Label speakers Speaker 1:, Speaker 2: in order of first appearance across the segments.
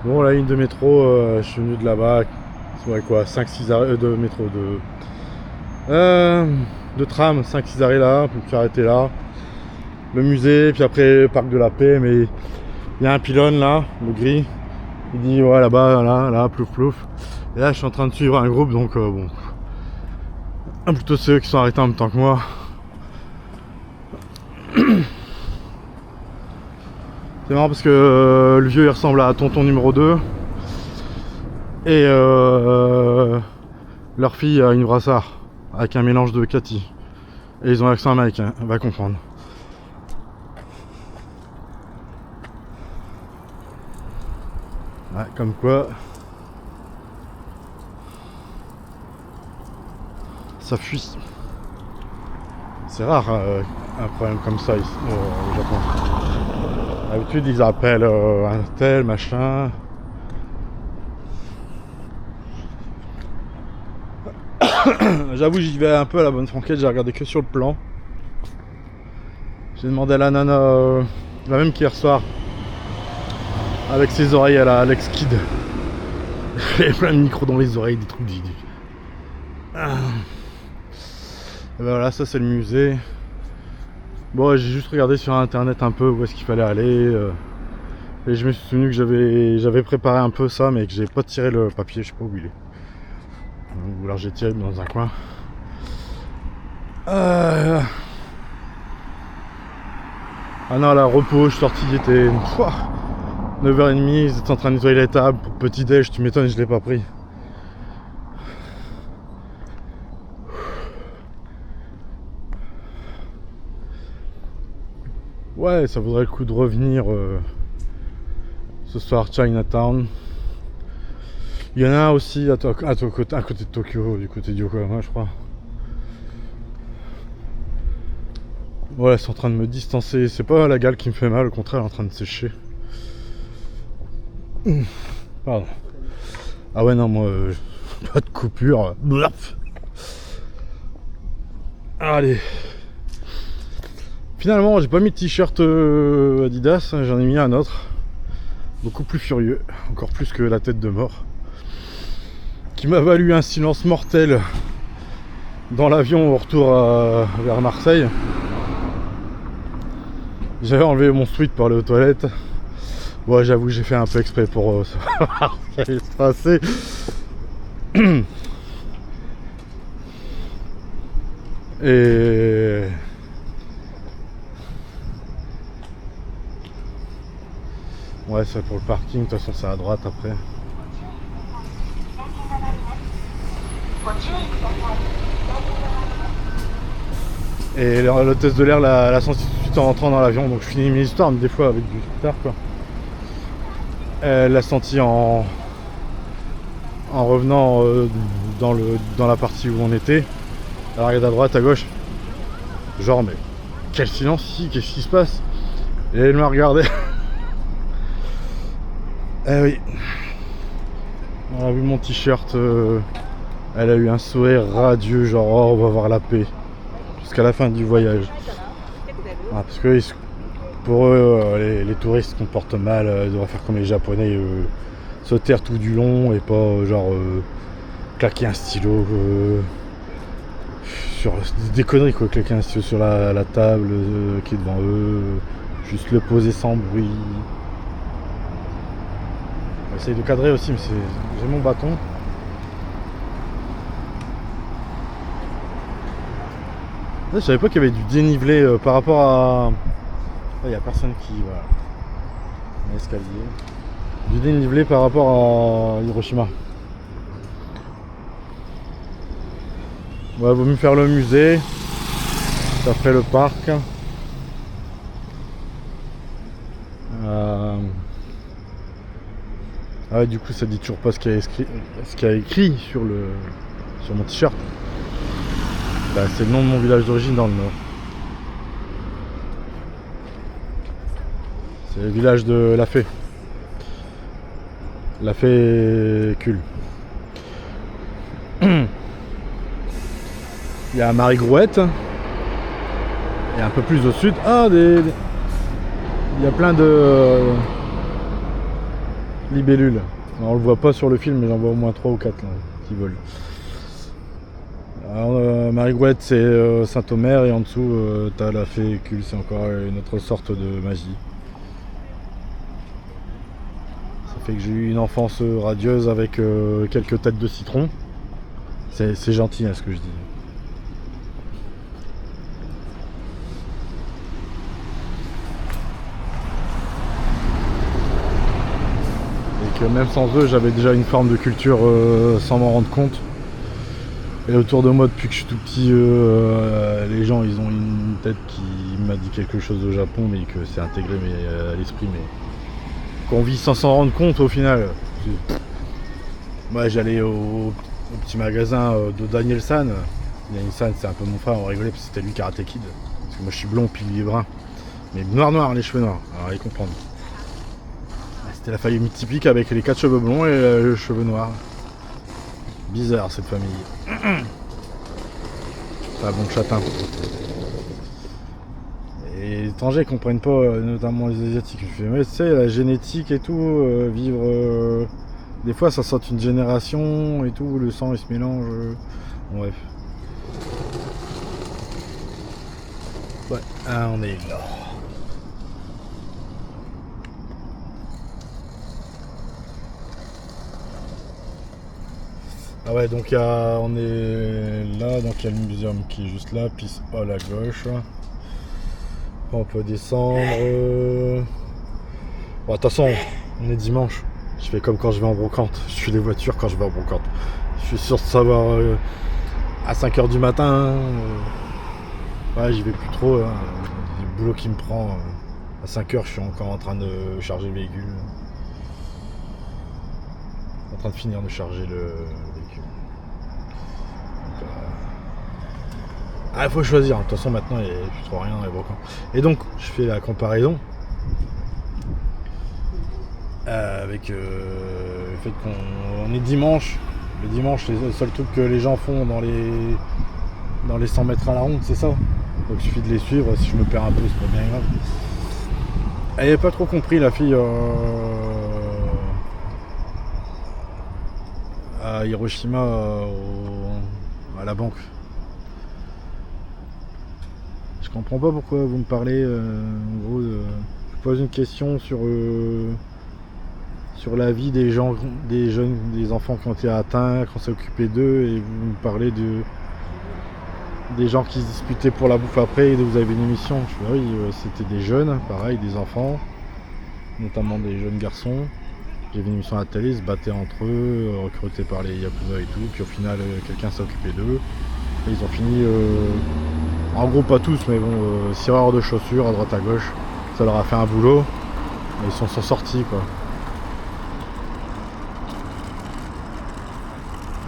Speaker 1: Bon, la ligne de métro, je suis venu de là-bas. Ouais, quoi, 5-6 arrêts de métro, de tram, 5-6 arrêts là, puis je suis arrêté là. Le musée, puis après parc de la Paix, mais il y a un pylône là, le gris. Il dit ouais là-bas, là, plouf plouf. Et là je suis en train de suivre un groupe, donc bon. Plutôt ceux qui sont arrêtés en même temps que moi. C'est marrant parce que le vieux il ressemble à tonton numéro 2. Et leur fille a une brassard avec un mélange de Cathy. Et ils ont l'accent américain, on va comprendre. Ouais, comme quoi ça fuit. C'est rare un problème comme ça ici au Japon. D'habitude ils appellent un tel machin. J'avoue j'y vais un peu à la bonne franquette, j'ai regardé que sur le plan. J'ai demandé à la nana, la même qu'hier soir, avec ses oreilles à la Alex Kidd. Il y avait plein de micros dans les oreilles, des trucs du... Ah. Et ben voilà, ça c'est le musée. Bon, j'ai juste regardé sur internet un peu où est-ce qu'il fallait aller. Et je me suis souvenu que j'avais préparé un peu ça, mais que j'ai pas tiré le papier, je sais pas où il est. Ou alors j'ai tiré dans un coin. Ah non, là, repos, je suis sorti, il était 9h30, ils étaient en train de nettoyer les tables pour petit déj, tu m'étonnes, je l'ai pas pris. Ouais, ça vaudrait le coup de revenir ce soir Chinatown. Il y en a un aussi à côté de Tokyo, du côté de Yokohama, je crois. Ouais, c'est en train de me distancer. C'est pas la gale qui me fait mal, au contraire, elle est en train de sécher. Pardon. Ah ouais, non, moi, pas de coupure. Allez. Finalement, j'ai pas mis de t-shirt Adidas, j'en ai mis un autre. Beaucoup plus furieux, encore plus que la tête de mort. Qui m'a valu un silence mortel dans l'avion au retour vers Marseille. J'avais enlevé mon sweat pour aller aux toilettes. Bon, j'avoue, j'ai fait un peu exprès pour savoir ce qui allait se passer. Et ouais, c'est pour le parking, de toute façon c'est à droite après. Et l'hôtesse de l'air l'a senti tout de suite en rentrant dans l'avion, donc je finis mes histoires, mais des fois avec du retard quoi. Elle l'a senti en revenant dans la partie où on était. Elle regarde à droite, à gauche. Genre, mais quel silence ici, qu'est-ce qui se passe? Et elle m'a regardé. Eh oui. On a vu mon t-shirt. Elle a eu un sourire radieux, genre oh, on va voir la paix. Jusqu'à la fin du voyage. Ah, parce que pour eux, les touristes se comportent mal, ils devraient faire comme les Japonais, se taire tout du long et pas genre claquer un stylo sur des conneries quoi, claquer un stylo sur la table qui est devant eux, juste le poser sans bruit. J'essaye de cadrer aussi, mais j'ai mon bâton. Je savais pas qu'il y avait du dénivelé par rapport à... Il n'y a personne qui... Voilà. Un escalier. Du dénivelé par rapport à Hiroshima. Ouais, vaut mieux faire le musée. Ça ferait le parc. Ah ouais, du coup ça dit toujours pas ce qu'il y a écrit sur mon t-shirt. Bah, c'est le nom de mon village d'origine dans le nord. C'est le village de La Fée. La Fée Cul. Il y a Marie-Grouette. Et un peu plus au sud. Ah, il y a plein de... libellule. Alors, on le voit pas sur le film, mais j'en vois au moins 3 ou 4 là, qui volent. Alors, Marie-Gouette, c'est Saint-Omer, et en dessous, t'as la fécule, c'est encore une autre sorte de magie. Ça fait que j'ai eu une enfance radieuse avec quelques têtes de citron. C'est gentil, hein, ce que je dis. Et que même sans eux, j'avais déjà une forme de culture sans m'en rendre compte. Et autour de moi, depuis que je suis tout petit, les gens, ils ont une tête qui m'a dit quelque chose au Japon, mais que c'est intégré à l'esprit, mais qu'on vit sans s'en rendre compte au final. Moi, j'allais au petit magasin de Daniel San. Daniel San, c'est un peu mon frère, on rigolait parce que c'était lui Karate Kid. Parce que moi, je suis blond, puis lui est brun. Mais noir, les cheveux noirs. Alors, allez comprendre. C'était la famille typique avec les 4 cheveux blonds et les cheveux noirs. Bizarre cette famille. C'est un bon châtain. Et les étrangers comprennent pas, notamment les asiatiques. Je fais, mais tu sais, la génétique et tout, vivre. Des fois, ça saute une génération et tout, le sang il se mélange. Bref. Ouais, on est là. Ah ouais, donc on est là, donc il y a le muséum qui est juste là, piste hall à gauche. On peut descendre. Bon, de toute façon, on est dimanche. Je fais comme quand je vais en brocante. Je suis les voitures quand je vais en brocante. Je suis sûr de savoir à 5h du matin. Ouais, j'y vais plus trop. Hein. Le boulot qui me prend. À 5h, je suis encore en train de charger le véhicule. En train de finir de charger le véhicule. Il faut choisir. De toute façon, maintenant, il n'y a plus trop rien dans les brocantes. Et donc, je fais la comparaison avec le fait qu'on est dimanche. Le dimanche, c'est le seul truc que les gens font dans les 100 mètres à la ronde, c'est ça. Donc, il suffit de les suivre. Si je me perds un peu, c'est pas bien grave. Elle n'avait pas trop compris, la fille, à Hiroshima, à la banque. Je comprends pas pourquoi vous me parlez. En gros, je pose une question sur la vie des gens, des jeunes, des enfants qui ont été atteints, qu'on s'est occupé d'eux, et vous me parlez des gens qui se disputaient pour la bouffe après, et vous avez une émission. Je fais, oui, c'était des jeunes, pareil, des enfants, notamment des jeunes garçons. J'ai vu une émission à la télé, ils se battaient entre eux, recrutés par les Yakuza et tout, puis au final, quelqu'un s'est occupé d'eux, et ils ont fini, en gros pas tous, mais bon, cireurs de chaussures à droite à gauche, ça leur a fait un boulot, et ils sont sortis, quoi.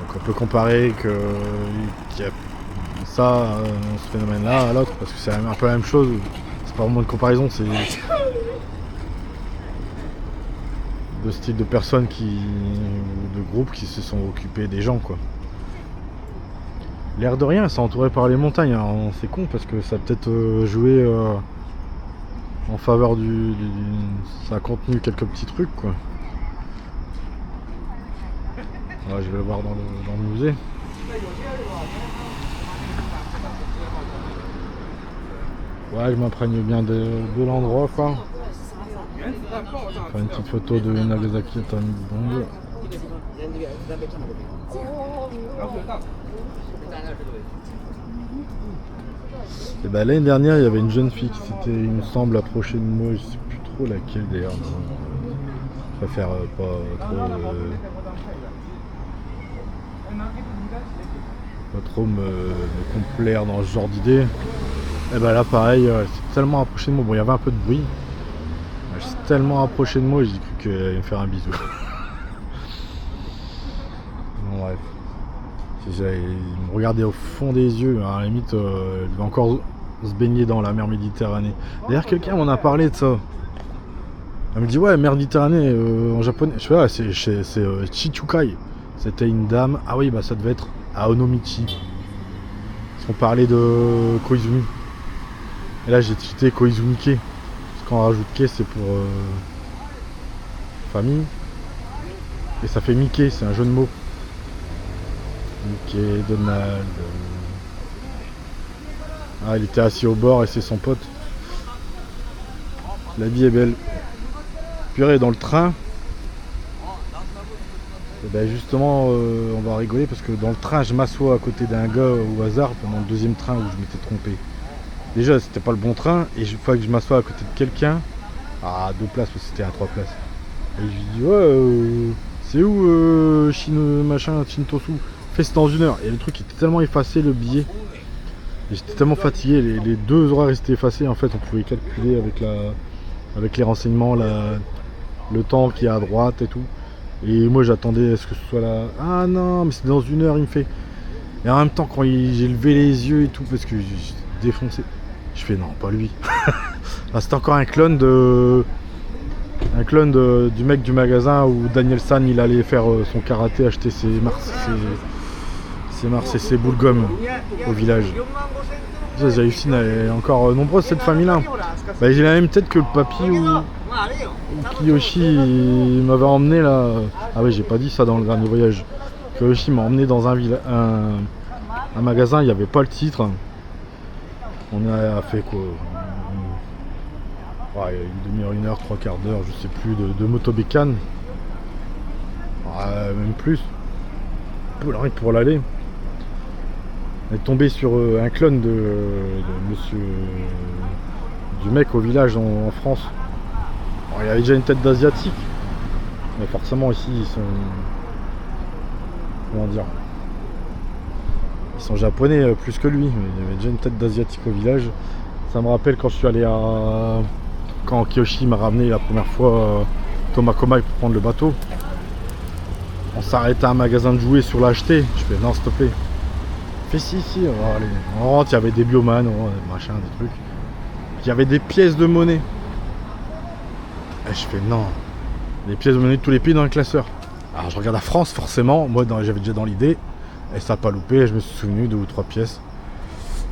Speaker 1: Donc on peut comparer qu'il y a ça, ce phénomène-là à l'autre, parce que c'est un peu la même chose. C'est pas vraiment une comparaison, c'est deux styles de personnes ou de groupes qui se sont occupés des gens, quoi. L'air de rien, c'est entouré par les montagnes. Alors, c'est con parce que ça a peut-être joué en faveur ça a contenu quelques petits trucs, quoi. Ouais, je vais le voir dans le musée. Ouais, je m'imprègne bien de l'endroit, quoi. Faire une petite photo de Nagasaki Atomic Bomb. Et bah, l'année dernière, il y avait une jeune fille qui s'était, il me semble, approchée de moi. Je sais plus trop laquelle d'ailleurs. Je préfère pas trop me complaire dans ce genre d'idée. Et bah là, pareil, c'est tellement approché de moi. Bon, il y avait un peu de bruit. Je suis tellement approché de moi, j'ai cru qu'elle allait me faire un bisou. Bon, bref. Il me regardait au fond des yeux, à la limite, il devait encore se baigner dans la mer Méditerranée. D'ailleurs, quelqu'un m'en a parlé de ça. Elle me dit, ouais, mer Méditerranée en japonais. Je fais, ouais, c'est Chichukai. C'était une dame. Ah oui, bah ça devait être à Onomichi. Parce qu'on parlait de Koizumi. Et là, j'ai cité Koizumike. Parce qu'on rajoute Ke, c'est pour famille. Et ça fait Mickey, c'est un jeu de mots. Mickey, Donald. Ah, il était assis au bord et c'est son pote. La vie est belle. Purée, dans le train. Et ben justement, on va rigoler parce que dans le train, je m'assois à côté d'un gars au hasard pendant le deuxième train où je m'étais trompé. Déjà, c'était pas le bon train et il faut que je m'assoie à côté de quelqu'un. À 2 places parce que c'était à 3 places. Et je lui dis, ouais, c'est où Shintosu? Fait, c'est dans 1 heure. Et le truc était tellement effacé, le billet. Et j'étais tellement fatigué, les 2 horaires restaient effacés. En fait, on pouvait calculer avec les renseignements le temps qui est à droite et tout. Et moi, j'attendais à ce que ce soit là. Ah non, mais c'est dans 1 heure, il me fait. Et en même temps, quand j'ai levé les yeux et tout, parce que j'étais défoncé, je fais non, pas lui. Ah, c'était encore un clone du mec du magasin où Daniel San il allait faire son karaté, acheter ses boules gomme au village. J'hallucine, elle est encore nombreuse cette famille-là. Bah, j'ai la même tête que le papy ou Kiyoshi il m'avait emmené là. Ah oui, j'ai pas dit ça dans le dernier voyage. Kiyoshi m'a emmené dans un magasin, il n'y avait pas le titre. On a fait quoi? Ouais, une demi-heure, 1 heure, 3/4 d'heure, je sais plus, de motobécane. Ouais, même plus. Pour l'aller. On est tombé sur un clone de monsieur. Du mec au village en France. Alors, il avait déjà une tête d'asiatique. Mais forcément, ici, ils sont. Comment dire? Ils sont japonais plus que lui. Mais il y avait déjà une tête d'asiatique au village. Ça me rappelle quand je suis allé à. Quand Kiyoshi m'a ramené la première fois Tomakomai pour prendre le bateau, on s'arrête à un magasin de jouets sur l'acheter. Je fais non, s'il te plaît. Il fait si, on va aller. On rentre, il y avait des bioman, machin, des trucs. Il y avait des pièces de monnaie. Et je fais non. Les pièces de monnaie de tous les pays dans le classeur. Alors je regarde la France, forcément. Moi, j'avais déjà dans l'idée. Et ça n'a pas loupé. Je me suis souvenu 2 ou 3 pièces.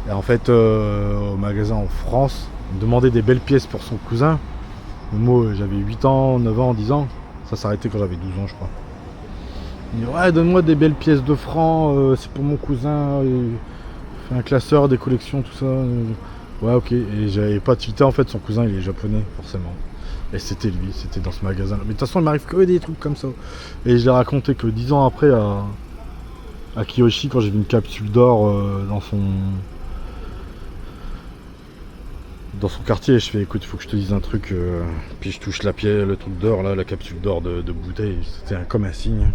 Speaker 1: Et en fait, au magasin en France, il me demandait des belles pièces pour son cousin. Moi, j'avais 8 ans, 9 ans, 10 ans. Ça s'arrêtait quand j'avais 12 ans, je crois. Il dit, ouais, donne-moi des belles pièces de francs, c'est pour mon cousin. Il fait un classeur, des collections, tout ça. Ouais, ok. Et j'avais pas tilté, en fait, son cousin, il est japonais, forcément. Et c'était lui, c'était dans ce magasin. Mais de toute façon, il m'arrive que des trucs comme ça. Et je l'ai raconté que 10 ans après à Kiyoshi, quand j'ai vu une capsule d'or dans son quartier, je fais écoute, il faut que je te dise un truc, puis je touche le truc d'or là, la capsule d'or de bouteille, c'était comme un signe.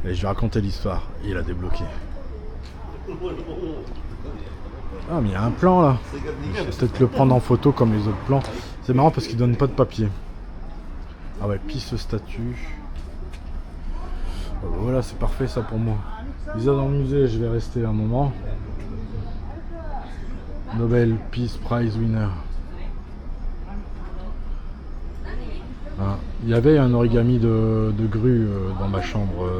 Speaker 1: Et je lui ai raconté l'histoire, et il a débloqué. Ah mais il y a un plan là, je vais peut-être le prendre en photo comme les autres plans. C'est marrant parce qu'il donne pas de papier. Ah ouais, pisse statue. Voilà, c'est parfait ça pour moi. Visa dans le musée, je vais rester un moment. Nobel Peace Prize winner. Ah, il y avait un origami de grue dans ma chambre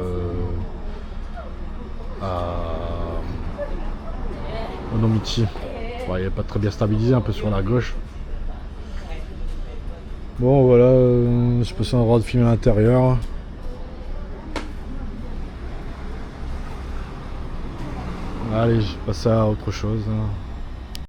Speaker 1: au Nomichi. Bon, il n'est pas très bien stabilisé, un peu sur la gauche. Bon voilà, je peux un droit de filmer à l'intérieur. Allez, je passe à autre chose.